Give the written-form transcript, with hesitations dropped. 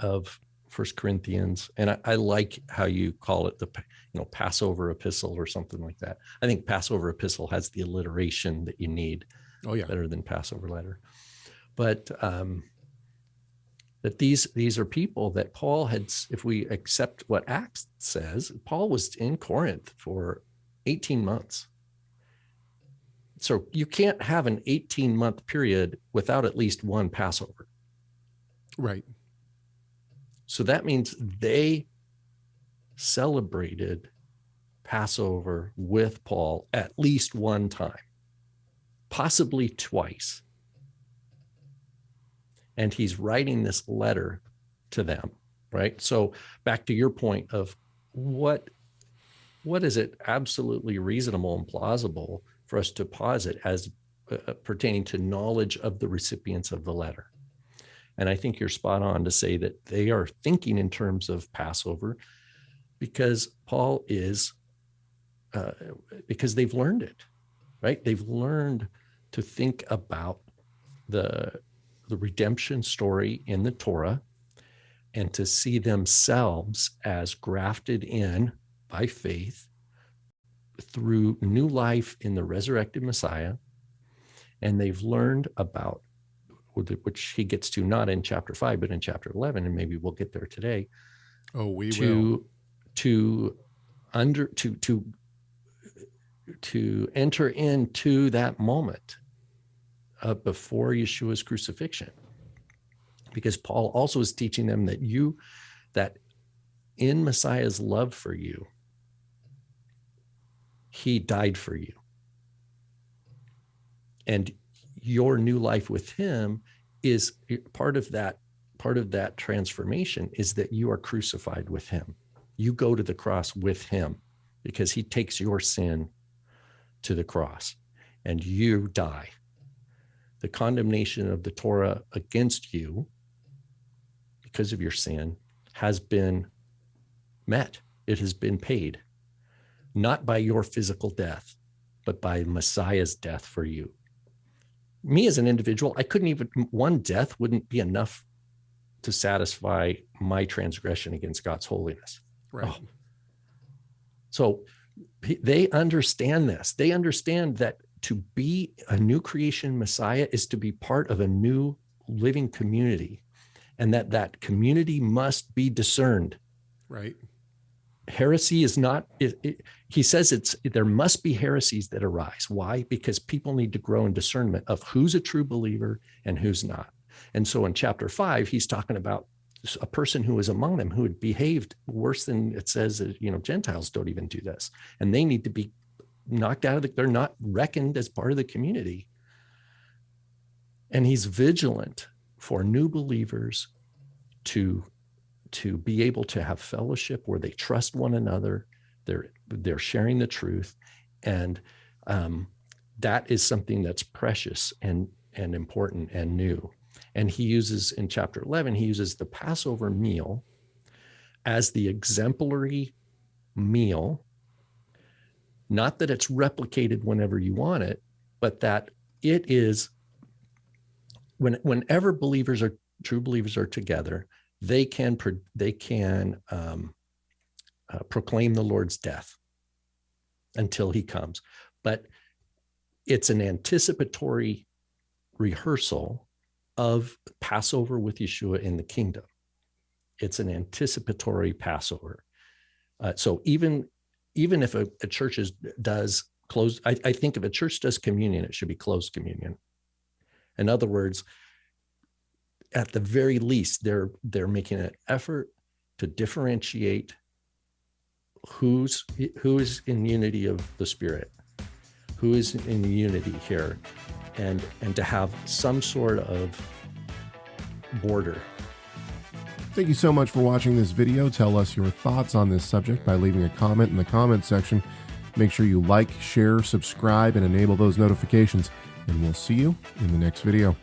of 1 Corinthians. And I like how you call it the Passover epistle or something like that. I think Passover epistle has the alliteration that you need. Oh, yeah. Better than Passover letter. But that these are people that Paul had, if we accept what Acts says, Paul was in Corinth for 18 months. So you can't have an 18-month period without at least one Passover. Right. So that means they celebrated Passover with Paul at least one time, possibly twice. And he's writing this letter to them, right? So back to your point of what is it absolutely reasonable and plausible for us to posit as pertaining to knowledge of the recipients of the letter? And I think you're spot on to say that they are thinking in terms of Passover because Paul is, because they've learned it, right? They've learned to think about the redemption story in the Torah and to see themselves as grafted in by faith through new life in the resurrected Messiah. And they've learned about, which he gets to not in chapter 5, but in chapter 11, and maybe we'll get there today. Oh, we will. To enter into that moment before Yeshua's crucifixion, because Paul also is teaching them that in Messiah's love for you, he died for you, and your new life with him is part of that transformation is that you are crucified with him. You go to the cross with him because he takes your sin to the cross and you die. The condemnation of the Torah against you because of your sin has been met. It has been paid, not by your physical death, but by Messiah's death for you. Me as an individual, one death wouldn't be enough to satisfy my transgression against God's holiness. Right. Oh. So they understand this. They understand that to be a new creation Messiah is to be part of a new living community, and that community must be discerned. Right. Heresy is not, he says there must be heresies that arise. Why? Because people need to grow in discernment of who's a true believer and who's not. And so in chapter 5, he's talking about a person who was among them who had behaved worse than it says, Gentiles don't even do this. And they need to be knocked out of they're not reckoned as part of the community. And he's vigilant for new believers to be able to have fellowship where they trust one another, they're sharing the truth, and that is something that's precious and important and new. And he uses in chapter 11, he uses the Passover meal as the exemplary meal, not that it's replicated whenever you want it, but that it is whenever true believers are together, they can proclaim the Lord's death until he comes. But it's an anticipatory rehearsal of Passover with Yeshua in the kingdom. It's an anticipatory Passover. So even if a church does close, I think if a church does communion, it should be closed communion. In other words, at the very least, they're making an effort to differentiate who is in unity of the Spirit, who is in unity here, and to have some sort of border. Thank you so much for watching this video. Tell us your thoughts on this subject by leaving a comment in the comment section. Make sure you like, share, subscribe, and enable those notifications. And we'll see you in the next video.